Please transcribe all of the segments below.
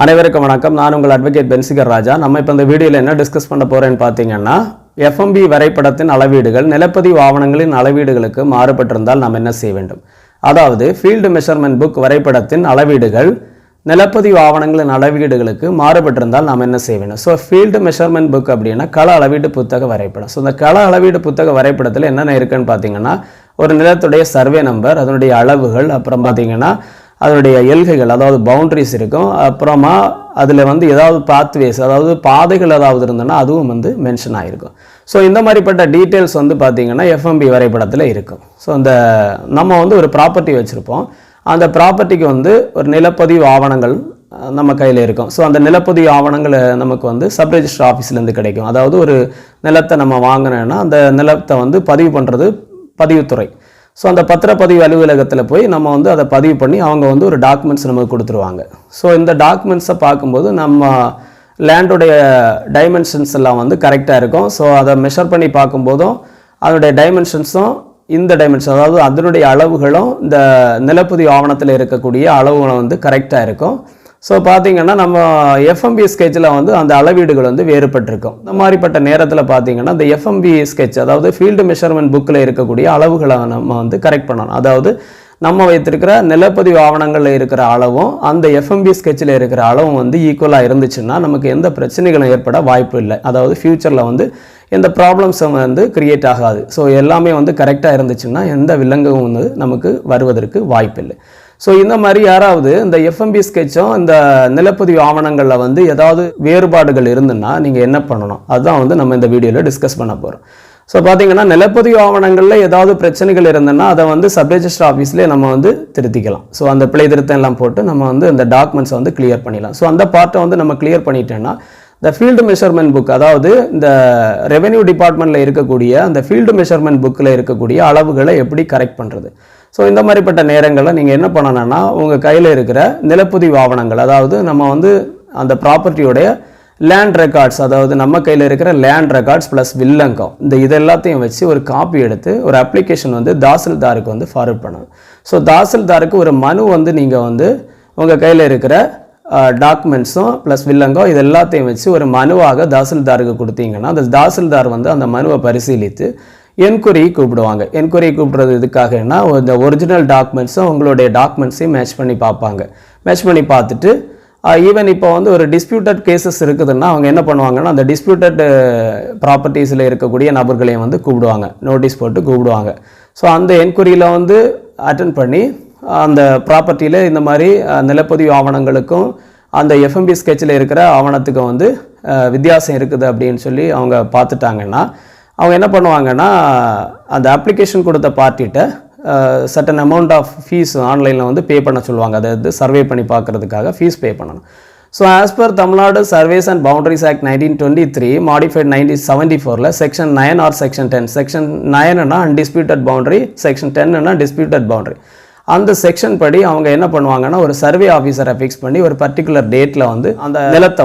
அனைவருக்கும் வணக்கம். நான் உங்கள் அட்வொகேட் பென்சிகர் ராஜா. நம்ம இப்போ இந்த வீடியோவில் என்ன டிஸ்கஸ் பண்ண போகிறேன்னு பார்த்தீங்கன்னா, எஃப்எம்பி வரைபடத்தின் அளவீடுகள் நிலப்பதிவு ஆவணங்களின் அளவீடுகளுக்கு மாறுபட்டிருந்தால் நாம் என்ன செய்ய வேண்டும்? அதாவது ஃபீல்டு மெஷர்மெண்ட் புக் வரைபடத்தின் அளவீடுகள் நிலப்பதிவு ஆவணங்களின் அளவீடுகளுக்கு மாறுபட்டிருந்தால் நாம் என்ன செய்ய வேண்டும்? ஸோ ஃபீல்டு மெஷர்மெண்ட் புக் அப்படின்னா கள அளவீடு புத்தக வரைபடம். ஸோ இந்த கள அளவீடு புத்தக வரைபடத்தில் என்னென்ன இருக்குன்னு பார்த்தீங்கன்னா, ஒரு நிலத்துடைய சர்வே நம்பர், அதனுடைய அளவுகள், அப்புறம் பார்த்தீங்கன்னா அதனுடைய எல்கைகள், அதாவது பவுண்டரிஸ் இருக்கும். அப்புறமா அதில் ஏதாவது பாத்வேஸ், அதாவது பாதைகள் ஏதாவது இருந்ததுன்னா அதுவும் மென்ஷன் ஆகிருக்கும். ஸோ இந்த மாதிரிப்பட்ட டீட்டெயில்ஸ் பார்த்தீங்கன்னா எஃப்எம்பி வரைபடத்தில் இருக்கும். ஸோ இந்த நம்ம ஒரு ப்ராப்பர்ட்டி வச்சுருப்போம். அந்த ப்ராப்பர்ட்டிக்கு ஒரு நிலப்பதிவு ஆவணங்கள் நம்ம கையில் இருக்கும். ஸோ அந்த நிலப்பதிவு ஆவணங்கள் நமக்கு சப் ரெஜிஸ்டர் ஆஃபீஸ்லேருந்து கிடைக்கும். அதாவது ஒரு நிலத்தை நம்ம வாங்கினோன்னா அந்த நிலத்தை பதிவு பண்ணுறது பதிவுத்துறை. ஸோ அந்த பத்திரப்பதிவு அலுவலகத்தில் போய் நம்ம அதை பதிவு பண்ணி அவங்க ஒரு டாக்குமெண்ட்ஸ் நமக்கு கொடுத்துருவாங்க. ஸோ இந்த டாக்குமெண்ட்ஸை பார்க்கும்போது நம்ம லேண்டுடைய டைமென்ஷன்ஸ் எல்லாம் கரெக்டாக இருக்கும். ஸோ அதை மெஷர் பண்ணி பார்க்கும்போதும் அதனுடைய டைமென்ஷன்ஸும் இந்த டைமென்ஷன், அதாவது அதனுடைய அளவுகளும் இந்த நிலப்பதிவு ஆவணத்தில் இருக்கக்கூடிய அளவுகளும் கரெக்டாக இருக்கும். ஸோ பார்த்திங்கன்னா நம்ம எஃப்எம்பி ஸ்கெட்சில் அந்த அளவீடுகள் வேறுபட்டிருக்கும். இந்த மாதிரிப்பட்ட நேரத்தில் பார்த்திங்கன்னா இந்த எஃப்எம்பி ஸ்கெட்ச், அதாவது ஃபீல்டு மெஷர்மெண்ட் புக்கில் இருக்கக்கூடிய அளவுகளை நம்ம கரெக்ட் பண்ணணும். அதாவது நம்ம வைத்திருக்கிற நிலப்பதிவு ஆவணங்களில் இருக்கிற அளவும் அந்த எஃப்எம்பி ஸ்கெட்சில் இருக்கிற அளவும் ஈக்குவலாக இருந்துச்சுன்னா நமக்கு எந்த பிரச்சனைகளும் ஏற்பட வாய்ப்பு இல்லை. அதாவது ஃப்யூச்சரில் எந்த ப்ராப்ளம்ஸும் கிரியேட் ஆகாது. ஸோ எல்லாமே கரெக்டாக இருந்துச்சுன்னா எந்த வில்லங்கும் நமக்கு வருவதற்கு வாய்ப்பில்லை. ஸோ இந்த மாதிரி யாராவது இந்த எஃப்எம்பி ஸ்கெட்சும் இந்த நிலப்பதிவு ஆவணங்களில் ஏதாவது வேறுபாடுகள் இருந்துன்னா நீங்கள் என்ன பண்ணணும், அதுதான் நம்ம இந்த வீடியோவில் டிஸ்கஸ் பண்ண போகிறோம். ஸோ பார்த்தீங்கன்னா நிலப்பதிவு ஆவணங்களில் ஏதாவது பிரச்சனைகள் இருந்ததுன்னா அதை சப் ரெஜிஸ்டர் ஆஃபீஸ்லேயே நம்ம திருத்திக்கலாம். ஸோ அந்த பிழை திருத்தம் எல்லாம் போட்டு நம்ம இந்த டாக்குமெண்ட்ஸை கிளியர் பண்ணிடலாம். ஸோ அந்த பார்ட்டை நம்ம கிளியர் பண்ணிட்டோன்னா இந்த ஃபீல்டு மெஷர்மெண்ட் புக், அதாவது இந்த ரெவென்யூ டிபார்ட்மெண்ட்டில் இருக்கக்கூடிய அந்த ஃபீல்டு மெஷர்மெண்ட் புக்கில் இருக்கக்கூடிய அளவுகளை எப்படி கரெக்ட் பண்ணுறது? ஸோ இந்த மாதிரிப்பட்ட நேரங்களில் நீங்கள் என்ன பண்ணணும்னா உங்கள் கையில் இருக்கிற நிலப்பதிவு ஆவணங்கள், அதாவது நம்ம அந்த ப்ராப்பர்ட்டியோடைய லேண்ட் ரெக்கார்ட்ஸ், அதாவது நம்ம கையில் இருக்கிற லேண்ட் ரெக்கார்ட்ஸ் ப்ளஸ் வில்லங்கம், இது எல்லாத்தையும் வச்சு ஒரு காப்பி எடுத்து ஒரு அப்ளிகேஷன் தாசில்தாருக்கு ஃபார்வர்ட் பண்ணணும். ஸோ தாசில்தாருக்கு ஒரு மனு நீங்கள் உங்கள் கையில் இருக்கிற டாக்குமெண்ட்ஸும் ப்ளஸ் வில்லங்கம் இது எல்லாத்தையும் வச்சு ஒரு மனுவாக தாசில்தாருக்கு கொடுத்தீங்கன்னா அந்த தாசில்தார் அந்த மனுவை பரிசீலித்து என்கொயரி கூப்பிடுவாங்க. என்கொயரி கூப்பிடுறது எதுக்காகனா இந்த ஒரிஜினல் டாக்குமெண்ட்ஸும் உங்களுடைய டாக்குமெண்ட்ஸையும் மேட்ச் பண்ணி பார்ப்பாங்க. மேட்ச் பண்ணி பார்த்துட்டு ஈவன் இப்போ ஒரு டிஸ்பியூட்டட் கேசஸ் இருக்குதுன்னா அவங்க என்ன பண்ணுவாங்கன்னா அந்த டிஸ்பியூட்டட் ப்ராப்பர்ட்டிஸில் இருக்கக்கூடிய நபர்களையும் கூப்பிடுவாங்க, நோட்டீஸ் போட்டு கூப்பிடுவாங்க. ஸோ அந்த என்கொயரியில் அட்டென்ட் பண்ணி அந்த ப்ராப்பர்ட்டியில் இந்த மாதிரி நிலப்பதிவு ஆவணங்களுக்கும் அந்த எஃப்எம்பி ஸ்கெட்சில் இருக்கிற ஆவணத்துக்கும் வித்தியாசம் இருக்குது அப்படின்னு சொல்லி அவங்க பார்த்துட்டாங்கன்னா அவங்க என்ன பண்ணுவாங்கன்னா அந்த அப்ளிகேஷன் கொடுத்த பார்ட்டிகிட்ட சர்டன் அமௌண்ட் ஆஃப் ஃபீஸ் ஆன்லைனில் பே பண்ண சொல்லுவாங்க. அதாவது சர்வே பண்ணி பார்க்குறதுக்காக ஃபீஸ் பே பண்ணணும். So as per Tamil Nadu surveys and boundaries act 1923 modified 1974 section 9 or section 10, section 9னா அன்டிஸ்பியூட்டட் பவுண்டரி, செக்ஷன் 10னா டிஸ்பியூட்டட் பவுண்டரி. அந்த செக்ஷன் படி அவங்க என்ன பண்ணுவாங்கன்னா ஒரு சர்வே ஆஃபீஸரை ஃபிக்ஸ் பண்ணி ஒரு பர்டிகுலர் டேட்டில் அந்த நிலத்தை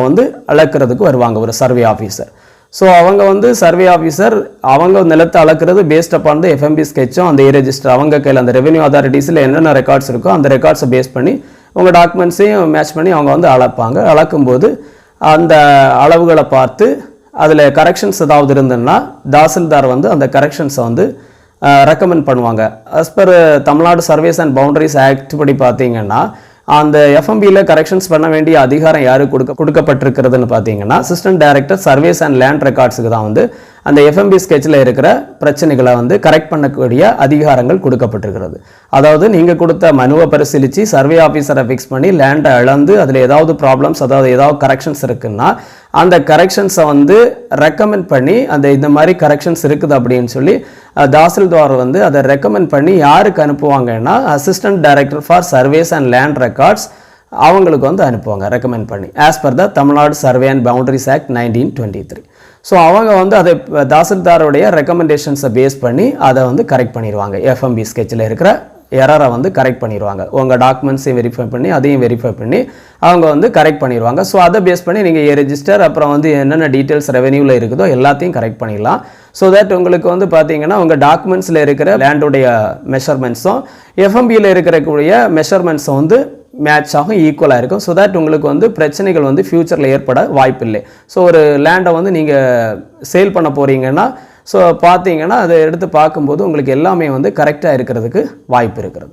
அளக்கிறதுக்கு வருவாங்க ஒரு சர்வே ஆஃபீஸர். ஸோ அவங்க சர்வே ஆஃபீஸர் அவங்க நிலத்தை அளக்கிறது பேஸ்ட் அப்பான் த எஃப்எம்பி ஸ்கெட்சும் அந்த ரெஜிஸ்டர் அவங்க கையில் அந்த ரெவென்யூ அத்தாரிட்டிஸில் என்னென்ன ரெக்கார்ட்ஸ் இருக்கோ அந்த ரெக்கார்ட்ஸை பேஸ் பண்ணி உங்கள் டாக்குமெண்ட்ஸையும் மேட்ச் பண்ணி அவங்க அளப்பாங்க. அளக்கும்போது அந்த அளவுகளை பார்த்து அதில் கரெக்ஷன்ஸ் ஏதாவது இருந்ததுன்னா தாசில்தார் அந்த கரெக்ஷன்ஸை ரெக்கமெண்ட் பண்ணுவாங்க. As per Tamil Nadu surveys and boundaries act படி பார்த்தீங்கன்னா அந்த எஃப்எம்பியில் கரெக்ஷன்ஸ் பண்ண வேண்டிய அதிகாரம் யாருக்கு கொடுக்கப்பட்டிருக்கிறதுன்னு பார்த்தீங்கன்னா assistant director surveys and land ரெக்கார்ட்ஸுக்கு தான் அந்த எஃப்எம்பி ஸ்கெட்சில் இருக்கிற பிரச்சனைகளை கரெக்ட் பண்ணக்கூடிய அதிகாரங்கள் கொடுக்கப்பட்டிருக்கிறது. அதாவது நீங்கள் கொடுத்த மனுவை பரிசீலித்து சர்வே ஆஃபீஸரை ஃபிக்ஸ் பண்ணி லேண்டை அளந்து அதில் ஏதாவது ப்ராப்ளம்ஸ், அதாவது ஏதாவது கரெக்ஷன்ஸ் இருக்குன்னா அந்த கரெக்ஷன்ஸை ரெக்கமெண்ட் பண்ணி இந்த மாதிரி கரெக்ஷன்ஸ் இருக்குது அப்படின்னு சொல்லி தாசில்தார் அதை ரெக்கமெண்ட் பண்ணி யாருக்கு அனுப்புவாங்கன்னா assistant director for surveys and land records அவங்களுக்கு அனுப்புவாங்க ரெக்கமெண்ட் பண்ணி as per the Tamil Nadu survey and boundaries act 1923. So அவங்க அதை தாசில்தாருடைய ரெக்கமெண்டேஷன்ஸை பேஸ் பண்ணி அதை கரெக்ட் பண்ணிடுவாங்க. எஃப்எம்பி ஸ்கெட்சில் இருக்கிற எரரை கரெக்ட் பண்ணிடுவாங்க. உங்கள் டாக்குமெண்ட்ஸையும் வெரிஃபை பண்ணி அதையும் வெரிஃபை பண்ணி அவங்க கரெக்ட் பண்ணிடுவாங்க. ஸோ அதை பேஸ் பண்ணி நீங்கள் ரெஜிஸ்டர் அப்புறம் என்னென்ன டீட்டெயில்ஸ் ரெவென்யூவில் இருக்குதோ எல்லாத்தையும் கரெக்ட் பண்ணிடலாம். ஸோ தட் உங்களுக்கு பார்த்தீங்கன்னா உங்கள் டாக்குமெண்ட்ஸில் இருக்கிற லேண்டுடைய மெஷர்மெண்ட்ஸும் எஃப்எம்பியில் இருக்கக்கூடிய மெஷர்மெண்ட்ஸும் மேட்ச் ஆகும், ஈக்குவலாக இருக்கும். ஸோ தட் உங்களுக்கு வந்து பிரச்சனைகள் வந்து ஃப்யூச்சரில் ஏற்பட வாய்ப்பில்லை. ஸோ ஒரு லேண்டை வந்து நீங்கள் சேல் பண்ண போகிறீங்கன்னா ஸோ பார்த்தீங்கன்னா அதை எடுத்து பார்க்கும்போது உங்களுக்கு எல்லாமே வந்து கரெக்டாக இருக்கிறதுக்கு வாய்ப்பு இருக்கிறது.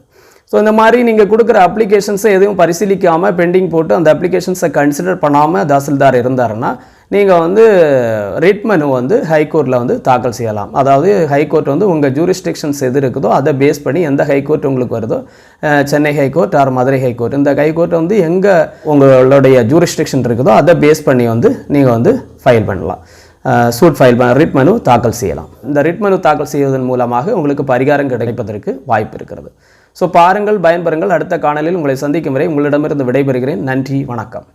ஸோ இந்த மாதிரி நீங்கள் கொடுக்குற அப்ளிகேஷன்ஸை எதுவும் பரிசீலிக்காமல் பெண்டிங் போட்டு அந்த அப்ளிகேஷன்ஸை கன்சிடர் பண்ணாமல் தாசில்தார் இருந்தாருன்னா நீங்கள் வந்து ரிட் மனு வந்து ஹைகோர்ட்டில் வந்து தாக்கல் செய்யலாம். அதாவது ஹைகோர்ட் வந்து உங்கள் ஜூரிஸ்டிக்ஷன்ஸ் எது இருக்குதோ அதை பேஸ் பண்ணி எந்த ஹைகோர்ட் உங்களுக்கு வருதோ, Chennai high court or Madurai high court, இந்த ஹைகோர்ட் வந்து எங்கே உங்களுடைய ஜூரிஸ்டிக்ஷன் இருக்குதோ அதை பேஸ் பண்ணி வந்து நீங்கள் வந்து ஃபைல் பண்ணலாம், சூட் ஃபைல் ரிட் மனு தாக்கல் செய்யலாம். இந்த ரிட் மனு தாக்கல் செய்வதன் மூலமாக உங்களுக்கு பரிகாரம் கிடைப்பதற்கு வாய்ப்பு இருக்கிறது. ஸோ பாருங்கள், பயன்பெறுங்கள். அடுத்த காணொலியில் உங்களை சந்திக்கும் வரை உங்களிடமிருந்து விடைபெறுகிறேன். நன்றி, வணக்கம்.